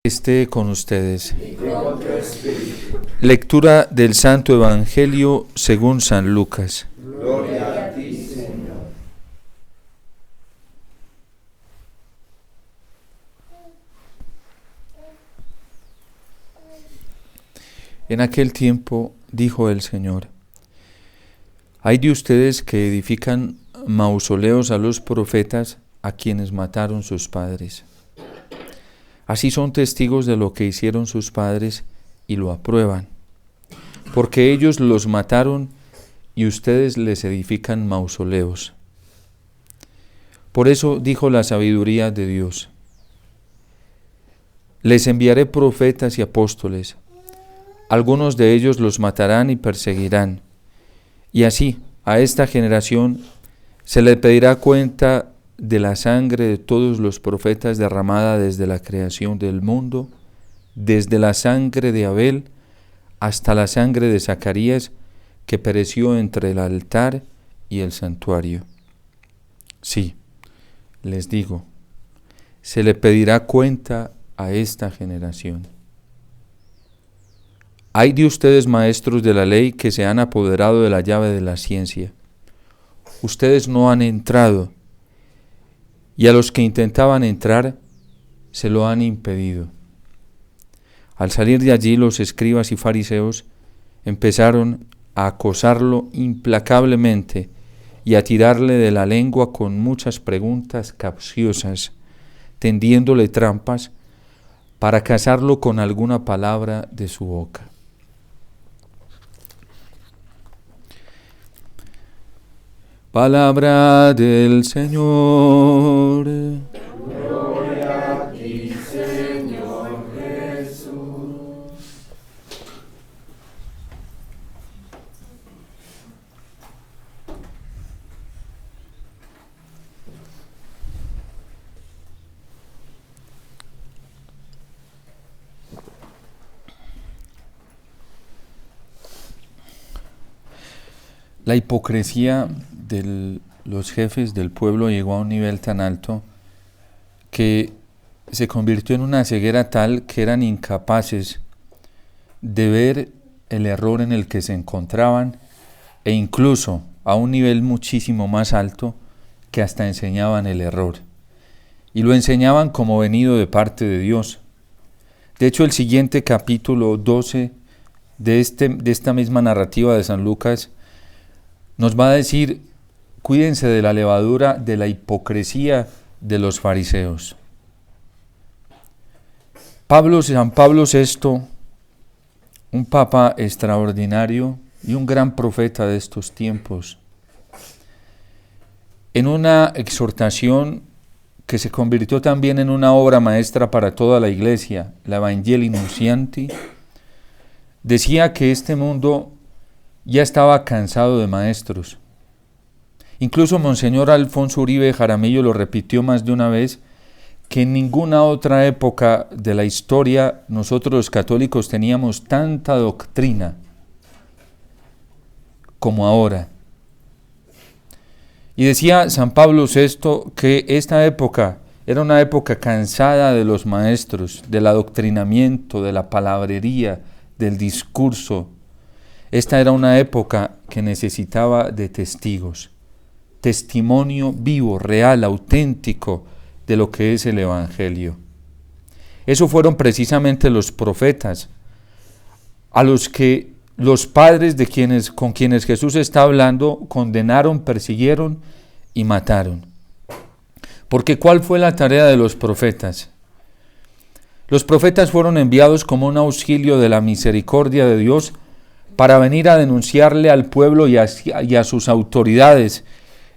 Esté con ustedes. Lectura del Santo Evangelio según San Lucas. Gloria a ti, Señor. En aquel tiempo dijo el Señor: Hay de ustedes que edifican mausoleos a los profetas a quienes mataron sus padres. Así son testigos de lo que hicieron sus padres y lo aprueban, porque ellos los mataron y ustedes les edifican mausoleos. Por eso dijo la sabiduría de Dios: Les enviaré profetas y apóstoles. Algunos de ellos los matarán y perseguirán. Y así, a esta generación se le pedirá cuenta de la sangre de todos los profetas derramada desde la creación del mundo, desde la sangre de Abel hasta la sangre de Zacarías, que pereció entre el altar y el santuario. Sí, les digo, se le pedirá cuenta a esta generación. Hay de ustedes, maestros de la ley, que se han apoderado de la llave de la ciencia. Ustedes no han entrado, y a los que intentaban entrar se lo han impedido. Al salir de allí, los escribas y fariseos empezaron a acosarlo implacablemente y a tirarle de la lengua con muchas preguntas capciosas, tendiéndole trampas para casarlo con alguna palabra de su boca. Palabra del Señor. Gloria a ti, Señor Jesús. La hipocresía de los jefes del pueblo llegó a un nivel tan alto que se convirtió en una ceguera tal que eran incapaces de ver el error en el que se encontraban, e incluso a un nivel muchísimo más alto que hasta enseñaban el error, y lo enseñaban como venido de parte de Dios. De hecho, el siguiente capítulo 12 de esta misma narrativa de San Lucas nos va a decir: cuídense de la levadura de la hipocresía de los fariseos. San Pablo VI, un papa extraordinario y un gran profeta de estos tiempos, en una exhortación que se convirtió también en una obra maestra para toda la Iglesia, la Evangelii Nuntiandi, decía que este mundo ya estaba cansado de maestros. Incluso Monseñor Alfonso Uribe Jaramillo lo repitió más de una vez, que en ninguna otra época de la historia nosotros los católicos teníamos tanta doctrina como ahora. Y decía San Pablo VI que esta época era una época cansada de los maestros, del adoctrinamiento, de la palabrería, del discurso. Esta era una época que necesitaba de testigos, testimonio vivo, real, auténtico de lo que es el Evangelio. Eso fueron precisamente los profetas, a los que los padres con quienes Jesús está hablando condenaron, persiguieron y mataron. Porque ¿cuál fue la tarea de los profetas? Los profetas fueron enviados como un auxilio de la misericordia de Dios para venir a denunciarle al pueblo y a sus autoridades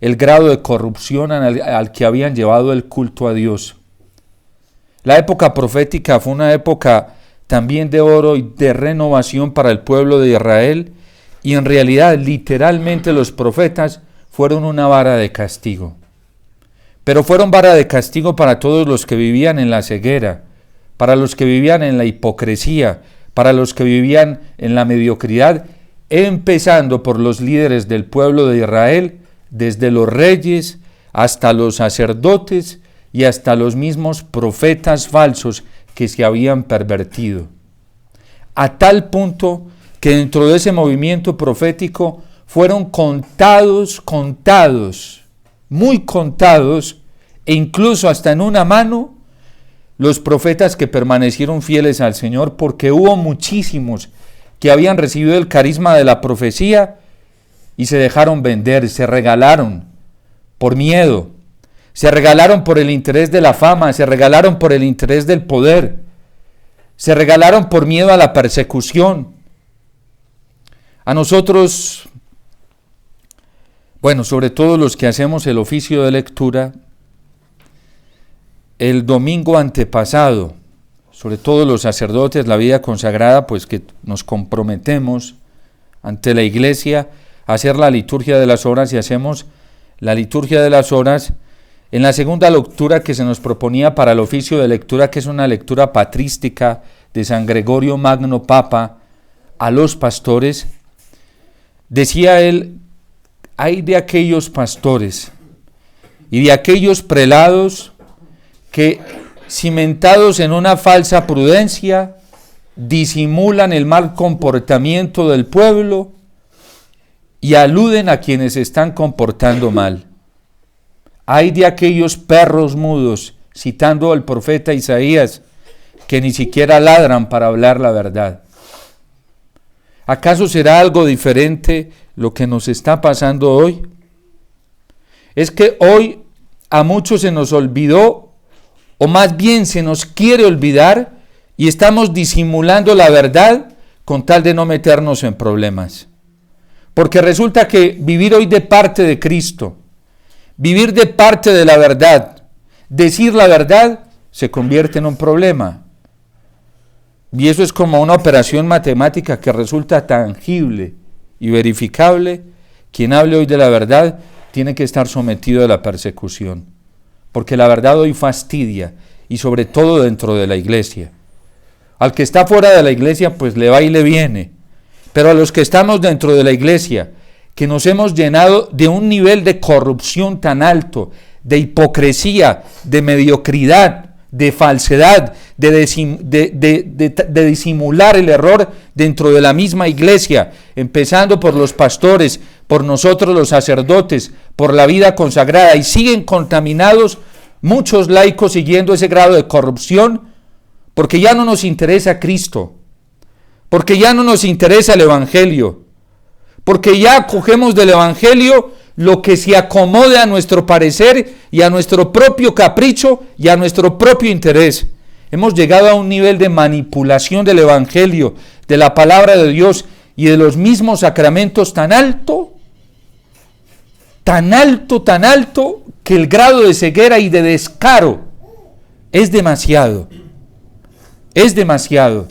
el grado de corrupción al que habían llevado el culto a Dios. La época profética fue una época también de oro y de renovación para el pueblo de Israel, y en realidad, literalmente, los profetas fueron una vara de castigo. Pero fueron vara de castigo para todos los que vivían en la ceguera, para los que vivían en la hipocresía, para los que vivían en la mediocridad, empezando por los líderes del pueblo de Israel, desde los reyes hasta los sacerdotes y hasta los mismos profetas falsos que se habían pervertido. A tal punto que dentro de ese movimiento profético fueron contados, muy contados, e incluso hasta en una mano, los profetas que permanecieron fieles al Señor, porque hubo muchísimos que habían recibido el carisma de la profecía y se dejaron vender, se regalaron por miedo, se regalaron por el interés de la fama, se regalaron por el interés del poder, se regalaron por miedo a la persecución. A nosotros, bueno, sobre todo los que hacemos el oficio de lectura, el domingo antepasado, sobre todo los sacerdotes, la vida consagrada, pues que nos comprometemos ante la iglesia a hacer la liturgia de las horas, y hacemos la liturgia de las horas en la segunda lectura que se nos proponía para el oficio de lectura, que es una lectura patrística de San Gregorio Magno Papa a los pastores. Decía él: hay de aquellos pastores y de aquellos prelados que, cimentados en una falsa prudencia, disimulan el mal comportamiento del pueblo y aluden a quienes se están comportando mal. Hay de aquellos perros mudos, citando al profeta Isaías, que ni siquiera ladran para hablar la verdad. ¿Acaso será algo diferente lo que nos está pasando hoy? Es que hoy a muchos se nos olvidó, o más bien se nos quiere olvidar, y estamos disimulando la verdad con tal de no meternos en problemas. Porque resulta que vivir hoy de parte de Cristo, vivir de parte de la verdad, decir la verdad, se convierte en un problema. Y eso es como una operación matemática que resulta tangible y verificable. Quien hable hoy de la verdad tiene que estar sometido a la persecución, porque la verdad hoy fastidia, y sobre todo dentro de la iglesia. Al que está fuera de la iglesia, pues le va y le viene, pero a los que estamos dentro de la iglesia, que nos hemos llenado de un nivel de corrupción tan alto, de hipocresía, de mediocridad, de falsedad, de disimular el error dentro de la misma iglesia, empezando por los pastores, por nosotros los sacerdotes, por la vida consagrada, y siguen contaminados muchos laicos siguiendo ese grado de corrupción, porque ya no nos interesa Cristo, porque ya no nos interesa el Evangelio, porque ya cogemos del Evangelio lo que se acomode a nuestro parecer y a nuestro propio capricho y a nuestro propio interés. Hemos llegado a un nivel de manipulación del Evangelio, de la palabra de Dios y de los mismos sacramentos tan alto, que el grado de ceguera y de descaro es demasiado. Es demasiado.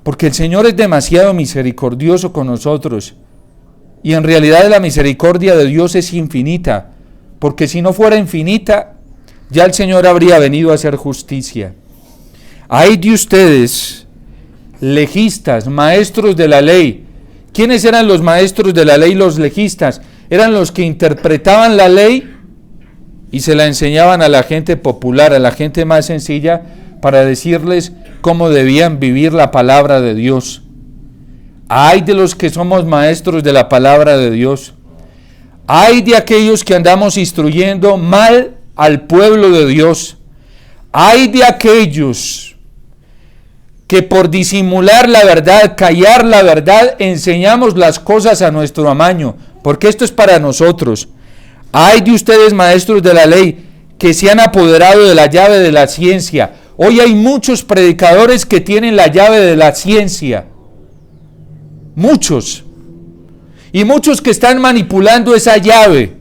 Porque el Señor es demasiado misericordioso con nosotros. Y en realidad la misericordia de Dios es infinita, porque si no fuera infinita, ya el Señor habría venido a hacer justicia. Hay de ustedes, legistas, maestros de la ley. ¿Quiénes eran los maestros de la ley, los legistas? Eran los que interpretaban la ley y se la enseñaban a la gente popular, a la gente más sencilla, para decirles cómo debían vivir la palabra de Dios. Ay de los que somos maestros de la palabra de Dios. Ay de aquellos que andamos instruyendo mal al pueblo de Dios. Ay de aquellos que por disimular la verdad, callar la verdad, enseñamos las cosas a nuestro amaño, porque esto es para nosotros. Ay de ustedes, maestros de la ley, que se han apoderado de la llave de la ciencia. Hoy hay muchos predicadores que tienen la llave de la ciencia. Muchos. Y muchos que están manipulando esa llave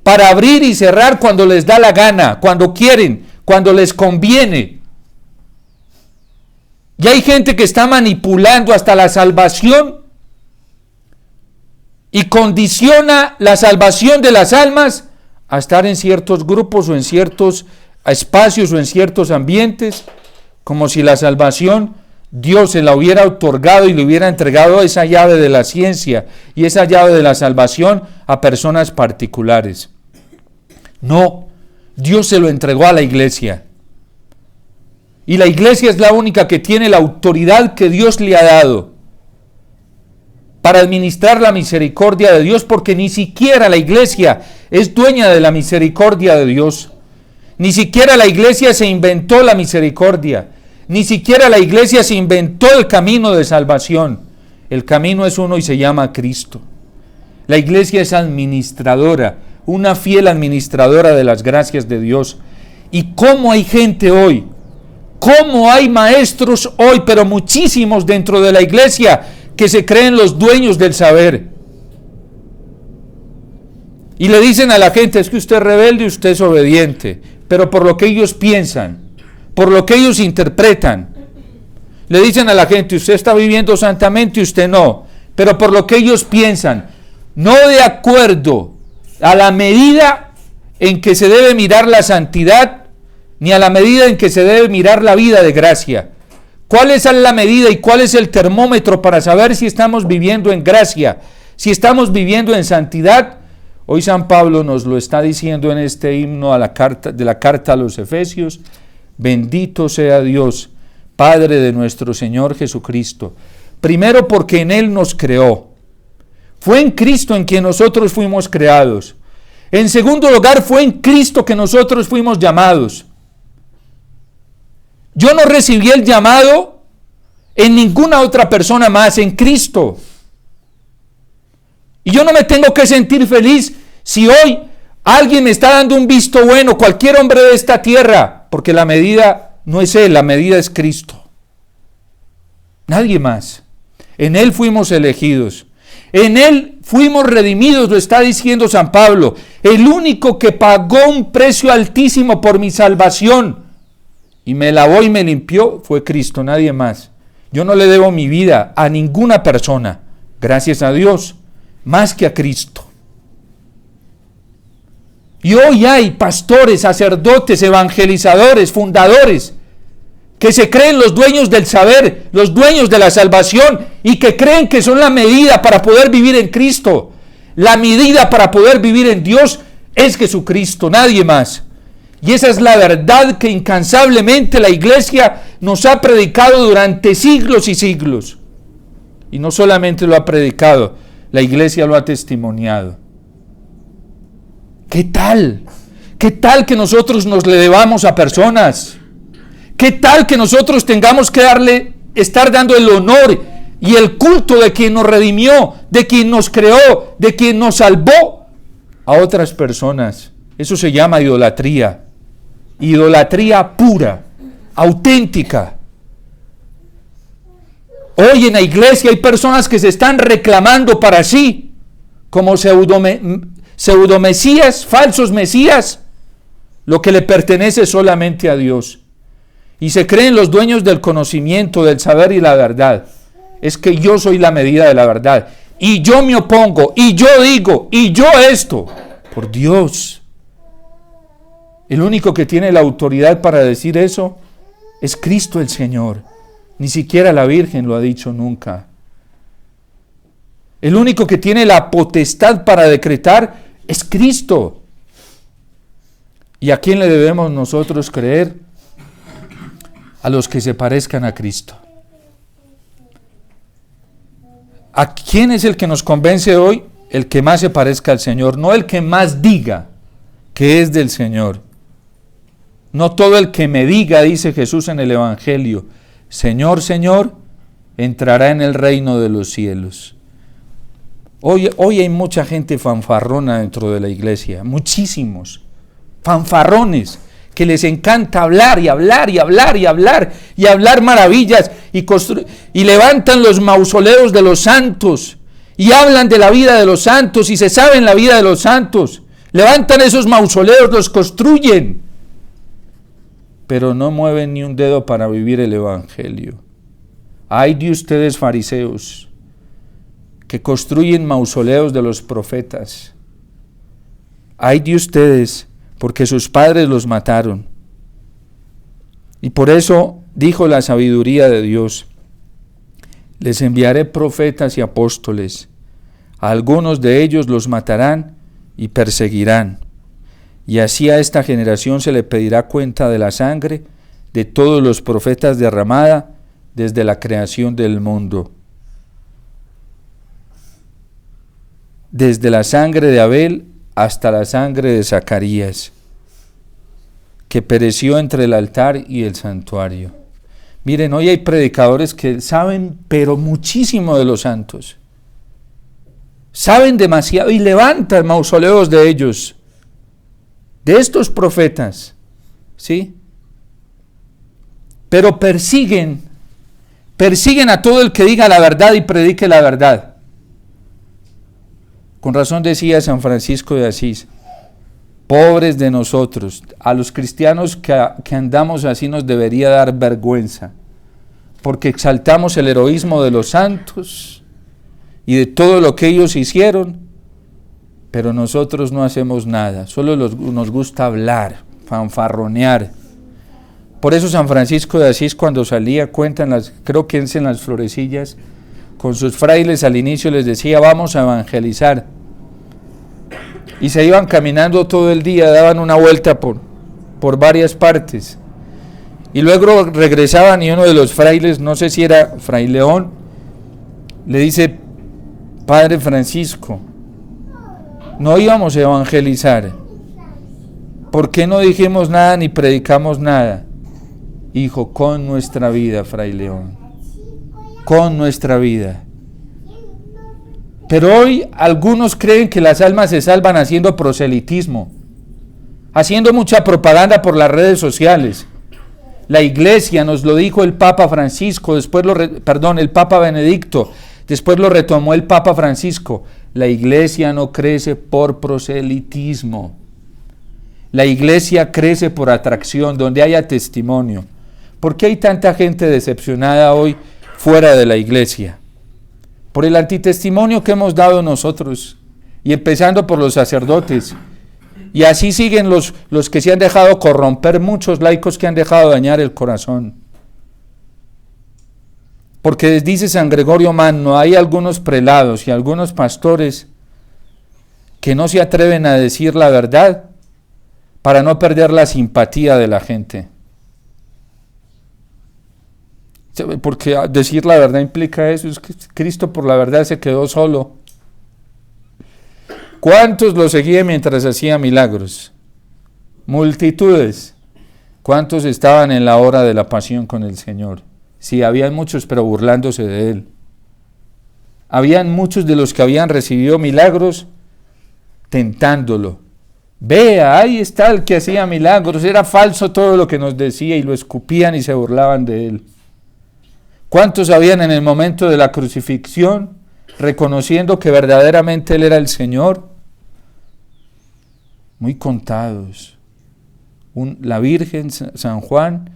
para abrir y cerrar cuando les da la gana, cuando quieren, cuando les conviene. Y hay gente que está manipulando hasta la salvación y condiciona la salvación de las almas a estar en ciertos grupos o en ciertos espacios o en ciertos ambientes, como si la salvación Dios se la hubiera otorgado y le hubiera entregado esa llave de la ciencia y esa llave de la salvación a personas particulares. No, Dios se lo entregó a la iglesia. Y la iglesia es la única que tiene la autoridad que Dios le ha dado para administrar la misericordia de Dios, porque ni siquiera la iglesia es dueña de la misericordia de Dios. Ni siquiera la iglesia se inventó la misericordia. Ni siquiera la iglesia se inventó el camino de salvación. El camino es uno y se llama Cristo. La iglesia es administradora, una fiel administradora de las gracias de Dios. ¿Y cómo hay gente hoy? ¿Cómo hay maestros hoy, pero muchísimos dentro de la iglesia, que se creen los dueños del saber? Y le dicen a la gente, es que usted es rebelde y usted es obediente, pero por lo que ellos piensan, por lo que ellos interpretan. Le dicen a la gente, usted está viviendo santamente y usted no, pero por lo que ellos piensan, no de acuerdo a la medida en que se debe mirar la santidad, ni a la medida en que se debe mirar la vida de gracia. ¿Cuál es la medida y cuál es el termómetro para saber si estamos viviendo en gracia, si estamos viviendo en santidad? Hoy San Pablo nos lo está diciendo en este himno de la carta a los Efesios. Bendito sea Dios, Padre de nuestro Señor Jesucristo. Primero, porque en Él nos creó. Fue en Cristo en quien nosotros fuimos creados. En segundo lugar, fue en Cristo que nosotros fuimos llamados. Yo no recibí el llamado en ninguna otra persona más, en Cristo. Y yo no me tengo que sentir feliz si hoy alguien me está dando un visto bueno, cualquier hombre de esta tierra, porque la medida no es Él, la medida es Cristo. Nadie más. En Él fuimos elegidos. En Él fuimos redimidos, lo está diciendo San Pablo. El único que pagó un precio altísimo por mi salvación y me lavó y me limpió fue Cristo, nadie más. Yo no le debo mi vida a ninguna persona, gracias a Dios, más que a Cristo. Y hoy hay pastores, sacerdotes, evangelizadores, fundadores, que se creen los dueños del saber, los dueños de la salvación, y que creen que son la medida para poder vivir en Cristo. La medida para poder vivir en Dios es Jesucristo, nadie más. Y esa es la verdad que incansablemente la iglesia nos ha predicado durante siglos y siglos. Y no solamente lo ha predicado, la iglesia lo ha testimoniado. ¿Qué tal? ¿Qué tal que nosotros nos le debamos a personas? ¿Qué tal que nosotros tengamos que estar dando el honor y el culto de quien nos redimió, de quien nos creó, de quien nos salvó a otras personas? Eso se llama idolatría. Idolatría pura, auténtica. Hoy en la iglesia hay personas que se están reclamando para sí como pseudomesías, falsos mesías, lo que le pertenece solamente a Dios. Y se creen los dueños del conocimiento, del saber y la verdad. Es que yo soy la medida de la verdad. Y yo me opongo, y yo digo, y yo esto. Por Dios. El único que tiene la autoridad para decir eso es Cristo el Señor. Ni siquiera la Virgen lo ha dicho nunca. El único que tiene la potestad para decretar es Cristo. ¿Y a quién le debemos nosotros creer? A los que se parezcan a Cristo. ¿A quién es el que nos convence hoy? El que más se parezca al Señor, no el que más diga que es del Señor. No todo el que me diga, dice Jesús en el Evangelio, Señor, Señor, entrará en el reino de los cielos. Hoy hay mucha gente fanfarrona dentro de la iglesia, muchísimos fanfarrones, que les encanta hablar y hablar y hablar y hablar y hablar maravillas y levantan los mausoleos de los santos y hablan de la vida de los santos y se saben la vida de los santos. Levantan esos mausoleos, los construyen, pero no mueven ni un dedo para vivir el Evangelio. Ay de ustedes, fariseos, que construyen mausoleos de los profetas. Ay de ustedes, porque sus padres los mataron. Y por eso dijo la sabiduría de Dios: les enviaré profetas y apóstoles. A algunos de ellos los matarán y perseguirán. Y así a esta generación se le pedirá cuenta de la sangre de todos los profetas derramada desde la creación del mundo. Desde la sangre de Abel hasta la sangre de Zacarías, que pereció entre el altar y el santuario. Miren, hoy hay predicadores que saben, pero muchísimo de los santos. Saben demasiado y levantan mausoleos de ellos, de estos profetas, ¿sí? Pero persiguen a todo el que diga la verdad y predique la verdad. Con razón decía San Francisco de Asís: pobres de nosotros, a los cristianos que andamos así nos debería dar vergüenza, porque exaltamos el heroísmo de los santos y de todo lo que ellos hicieron, pero nosotros no hacemos nada, solo nos gusta hablar, fanfarronear. Por eso San Francisco de Asís, cuando salía, creo que en las florecillas, con sus frailes al inicio les decía: vamos a evangelizar. Y se iban caminando todo el día, daban una vuelta por varias partes. Y luego regresaban y uno de los frailes, no sé si era Fray León, le dice: Padre Francisco, no íbamos a evangelizar, ¿por qué no dijimos nada ni predicamos nada? Hijo, con nuestra vida, Fray León, con nuestra vida. Pero hoy algunos creen que las almas se salvan haciendo proselitismo, haciendo mucha propaganda por las redes sociales. La Iglesia nos lo dijo el Papa Francisco, el Papa Benedicto, después lo retomó el Papa Francisco. La Iglesia no crece por proselitismo. La Iglesia crece por atracción, donde haya testimonio. ¿Por qué hay tanta gente decepcionada hoy fuera de la Iglesia? Por el antitestimonio que hemos dado nosotros, y empezando por los sacerdotes. Y así siguen los que se han dejado corromper, muchos laicos que han dejado dañar el corazón. Porque dice San Gregorio Magno, hay algunos prelados y algunos pastores que no se atreven a decir la verdad para no perder la simpatía de la gente. Porque decir la verdad implica eso, es que Cristo por la verdad se quedó solo. ¿Cuántos lo seguían mientras hacía milagros? Multitudes. ¿Cuántos estaban en la hora de la pasión con el Señor? Sí, habían muchos, pero burlándose de Él. Habían muchos de los que habían recibido milagros tentándolo. Vea, ahí está el que hacía milagros, era falso todo lo que nos decía, y lo escupían y se burlaban de Él. ¿Cuántos habían en el momento de la crucifixión, reconociendo que verdaderamente Él era el Señor? Muy contados. La Virgen, San Juan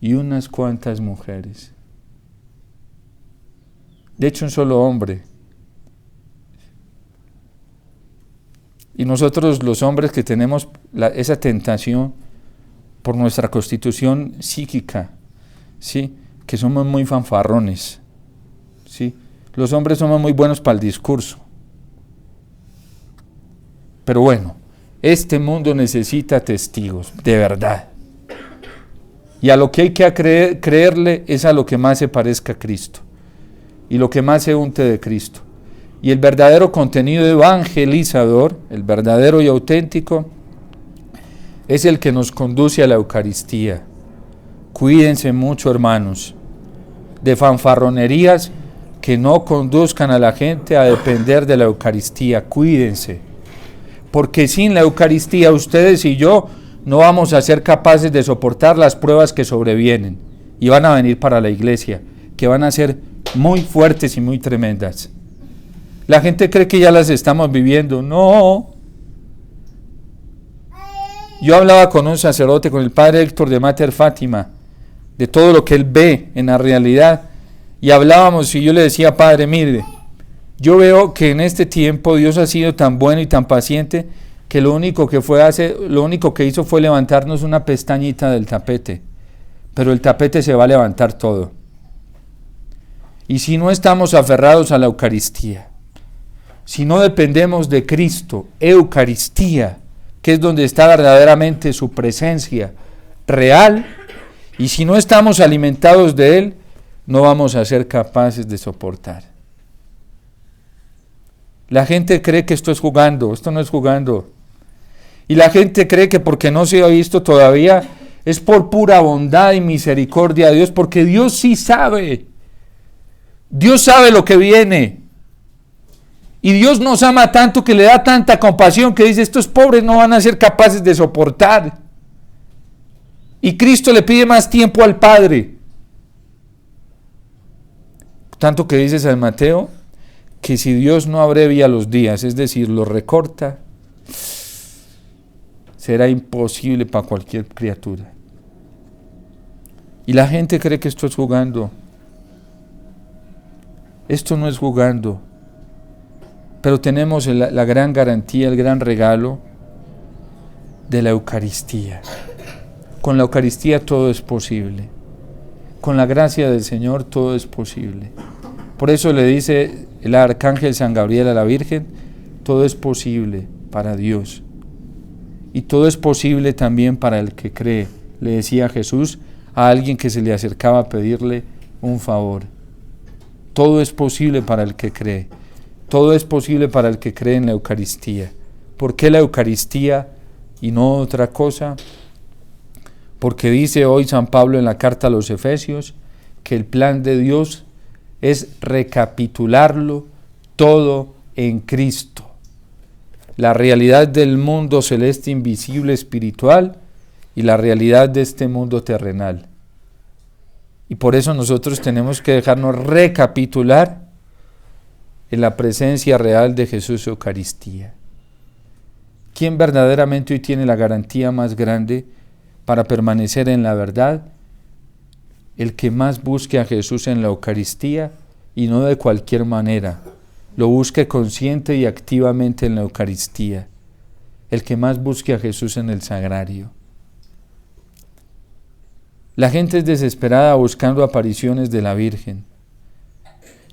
y unas cuantas mujeres. De hecho, un solo hombre. Y nosotros los hombres que tenemos esa tentación por nuestra constitución psíquica, ¿sí?, que somos muy fanfarrones, ¿sí? Los hombres somos muy buenos para el discurso. Pero bueno, este mundo necesita testigos, de verdad. Y a lo que hay que creerle es a lo que más se parezca a Cristo, y lo que más se unte de Cristo. Y el verdadero contenido evangelizador, el verdadero y auténtico, es el que nos conduce a la Eucaristía. Cuídense mucho, hermanos, de fanfarronerías que no conduzcan a la gente a depender de la Eucaristía. Cuídense, porque sin la Eucaristía ustedes y yo no vamos a ser capaces de soportar las pruebas que sobrevienen y van a venir para la iglesia, que van a ser muy fuertes y muy tremendas. La gente cree que ya las estamos viviendo. No. Yo hablaba con un sacerdote, con el padre Héctor de Mater Fátima, de todo lo que él ve en la realidad, y hablábamos y yo le decía: Padre, mire, yo veo que en este tiempo Dios ha sido tan bueno y tan paciente que lo único que hizo fue levantarnos una pestañita del tapete, pero el tapete se va a levantar todo. Y si no estamos aferrados a la Eucaristía, si no dependemos de Cristo, Eucaristía, que es donde está verdaderamente su presencia real, Y si no estamos alimentados de Él, no vamos a ser capaces de soportar. La gente cree que esto es jugando, esto no es jugando. Y la gente cree que porque no se ha visto todavía, es por pura bondad y misericordia de Dios, porque Dios sí sabe. Dios sabe lo que viene. Y Dios nos ama tanto que le da tanta compasión que dice, estos pobres no van a ser capaces de soportar. Y Cristo le pide más tiempo al Padre. Tanto que dice San Mateo, que si Dios no abrevia los días, es decir, los recorta, será imposible para cualquier criatura. Y la gente cree que esto es jugando. Esto no es jugando. Pero tenemos la gran garantía, el gran regalo de la Eucaristía. Con la Eucaristía todo es posible. Con la gracia del Señor todo es posible. Por eso le dice el arcángel San Gabriel a la Virgen, todo es posible para Dios. Y todo es posible también para el que cree, le decía Jesús a alguien que se le acercaba a pedirle un favor. Todo es posible para el que cree. Todo es posible para el que cree en la Eucaristía. ¿Por qué la Eucaristía y no otra cosa? Porque dice hoy San Pablo en la carta a los Efesios que el plan de Dios es recapitularlo todo en Cristo. La realidad del mundo celeste, invisible, espiritual y la realidad de este mundo terrenal. Y por eso nosotros tenemos que dejarnos recapitular en la presencia real de Jesús Eucaristía. ¿Quién verdaderamente hoy tiene la garantía más grande para permanecer en la verdad? El que más busque a Jesús en la Eucaristía y no de cualquier manera, lo busque consciente y activamente en la Eucaristía, el que más busque a Jesús en el sagrario. La gente es desesperada buscando apariciones de la Virgen,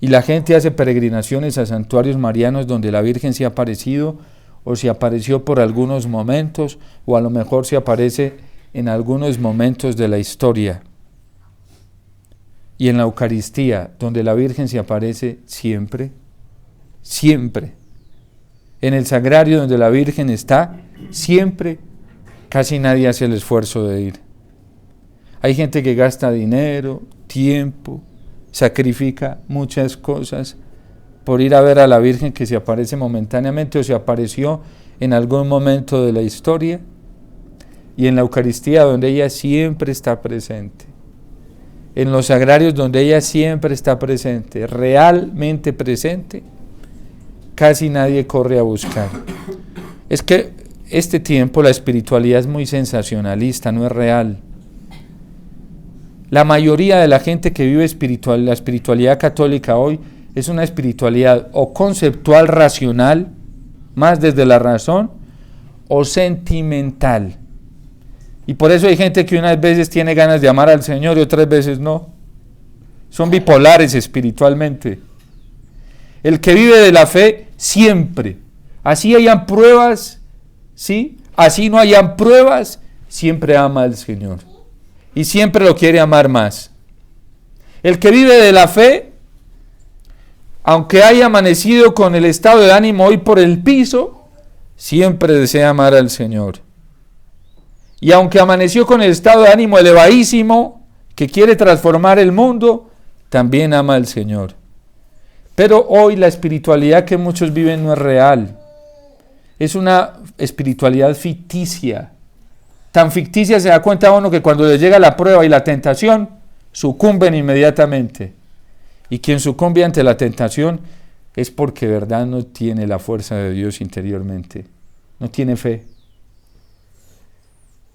y la gente hace peregrinaciones a santuarios marianos donde la Virgen se ha aparecido, o se apareció por algunos momentos, o a lo mejor se aparece en algunos momentos de la historia. Y en la Eucaristía, donde la Virgen se aparece siempre, siempre. En el sagrario donde la Virgen está, siempre, casi nadie hace el esfuerzo de ir. Hay gente que gasta dinero, tiempo, sacrifica muchas cosas por ir a ver a la Virgen que se aparece momentáneamente o se apareció en algún momento de la historia, y en la Eucaristía donde ella siempre está presente. En los sagrarios donde ella siempre está presente, realmente presente, casi nadie corre a buscar. Es que este tiempo la espiritualidad es muy sensacionalista, no es real. La mayoría de la gente que vive la espiritualidad católica hoy es una espiritualidad o conceptual, racional, más desde la razón, o sentimental. Y por eso hay gente que unas veces tiene ganas de amar al Señor y otras veces no. Son bipolares espiritualmente. El que vive de la fe siempre, así hayan pruebas, ¿sí? Así no hayan pruebas, siempre ama al Señor. Y siempre lo quiere amar más. El que vive de la fe, aunque haya amanecido con el estado de ánimo hoy por el piso, siempre desea amar al Señor. Y aunque amaneció con el estado de ánimo elevadísimo, que quiere transformar el mundo, también ama al Señor. Pero hoy la espiritualidad que muchos viven no es real. Es una espiritualidad ficticia. Tan ficticia se da cuenta uno que cuando le llega la prueba y la tentación, sucumben inmediatamente. Y quien sucumbe ante la tentación es porque de verdad no tiene la fuerza de Dios interiormente. No tiene fe.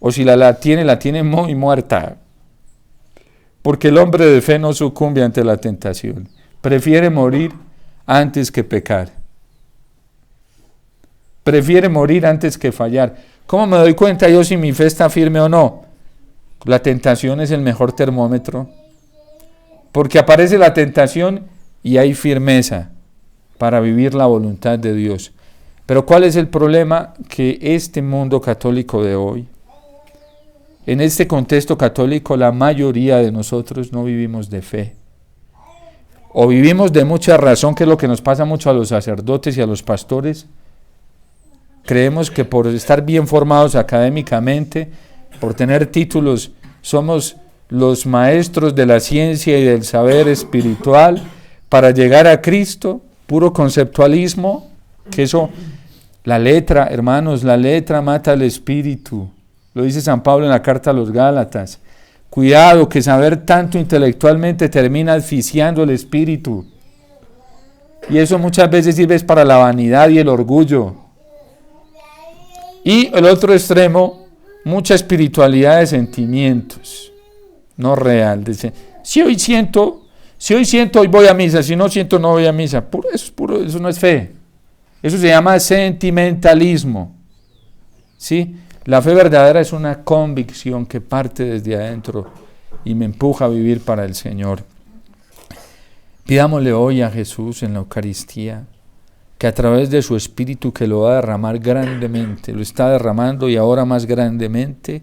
O si la tiene muy muerta. Porque el hombre de fe no sucumbe ante la tentación. Prefiere morir antes que pecar. Prefiere morir antes que fallar. ¿Cómo me doy cuenta yo si mi fe está firme o no? La tentación es el mejor termómetro. Porque aparece la tentación y hay firmeza para vivir la voluntad de Dios. Pero ¿cuál es el problema? Que este mundo católico de hoy en este contexto católico la mayoría de nosotros no vivimos de fe. O vivimos de mucha razón, que es lo que nos pasa mucho a los sacerdotes y a los pastores. Creemos que por estar bien formados académicamente, por tener títulos, somos los maestros de la ciencia y del saber espiritual para llegar a Cristo. Puro conceptualismo, que eso, la letra, hermanos, la letra mata al espíritu. Lo dice San Pablo en la carta a los Gálatas. Cuidado, que saber tanto intelectualmente termina asfixiando el espíritu. Y eso muchas veces sirve para la vanidad y el orgullo. Y el otro extremo, mucha espiritualidad de sentimientos, no real. Si hoy siento, hoy voy a misa, si no siento, no voy a misa. Eso no es fe. Eso se llama sentimentalismo. ¿Sí? La fe verdadera es una convicción que parte desde adentro y me empuja a vivir para el Señor. Pidámosle hoy a Jesús en la Eucaristía que a través de su Espíritu, que lo va a derramar grandemente, lo está derramando y ahora más grandemente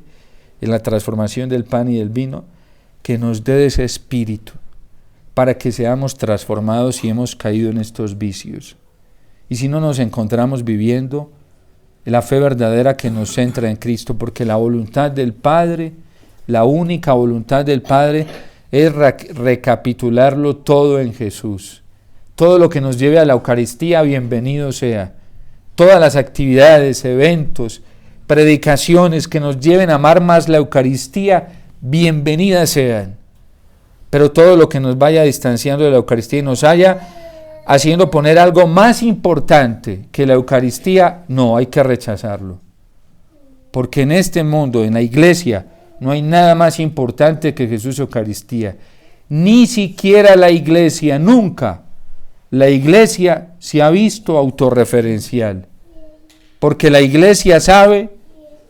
en la transformación del pan y del vino, que nos dé ese Espíritu para que seamos transformados si hemos caído en estos vicios. Y si no nos encontramos viviendo la fe verdadera que nos centra en Cristo, porque la voluntad del Padre, la única voluntad del Padre, es recapitularlo todo en Jesús. Todo lo que nos lleve a la Eucaristía, bienvenido sea. Todas las actividades, eventos, predicaciones que nos lleven a amar más la Eucaristía, bienvenidas sean. Pero todo lo que nos vaya distanciando de la Eucaristía y nos haya haciendo poner algo más importante que la Eucaristía, no, hay que rechazarlo. Porque en este mundo, en la iglesia, no hay nada más importante que Jesús Eucaristía. Ni siquiera la iglesia, nunca. La iglesia se ha visto autorreferencial. Porque la iglesia sabe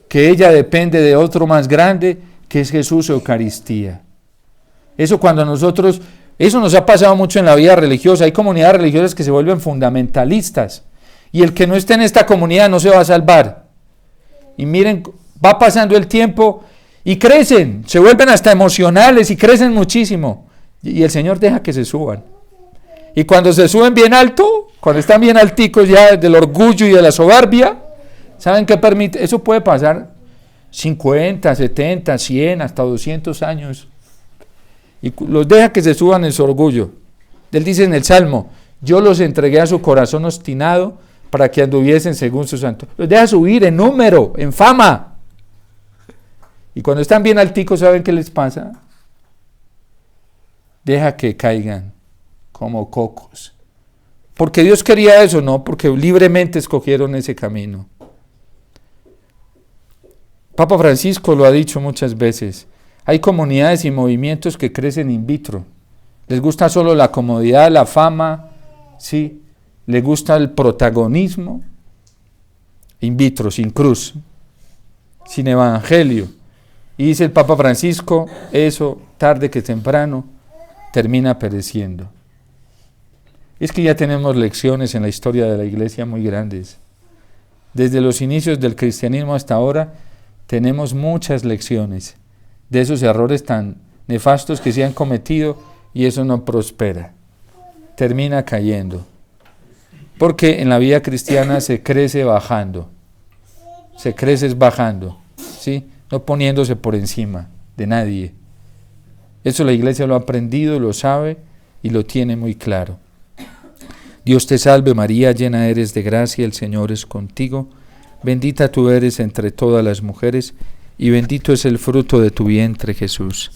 que ella depende de otro más grande, que es Jesús Eucaristía. Eso nos ha pasado mucho en la vida religiosa. Hay comunidades religiosas que se vuelven fundamentalistas y el que no esté en esta comunidad no se va a salvar. Y miren, va pasando el tiempo y crecen, se vuelven hasta emocionales y crecen muchísimo. Y el Señor deja que se suban. Y cuando se suben bien alto, cuando están bien alticos ya del orgullo y de la soberbia, ¿saben qué permite? Eso puede pasar 50, 70, 100, hasta 200 años. Y los deja que se suban en su orgullo. Él dice en el Salmo, yo los entregué a su corazón obstinado para que anduviesen según su santo. Los deja subir en número, en fama. Y cuando están bien alticos, ¿saben qué les pasa? Deja que caigan como cocos. Porque Dios quería eso, no, porque libremente escogieron ese camino. Papa Francisco lo ha dicho muchas veces. Hay comunidades y movimientos que crecen in vitro. Les gusta solo la comodidad, la fama, ¿sí? Les gusta el protagonismo. In vitro, sin cruz, sin evangelio. Y dice el Papa Francisco, eso tarde que temprano termina pereciendo. Es que ya tenemos lecciones en la historia de la Iglesia muy grandes. Desde los inicios del cristianismo hasta ahora tenemos muchas lecciones de esos errores tan nefastos que se han cometido y eso no prospera, termina cayendo. Porque en la vida cristiana se crece bajando, ¿sí? No poniéndose por encima de nadie. Eso la Iglesia lo ha aprendido, lo sabe y lo tiene muy claro. Dios te salve María, llena eres de gracia, el Señor es contigo, bendita tú eres entre todas las mujeres, y bendito es el fruto de tu vientre, Jesús.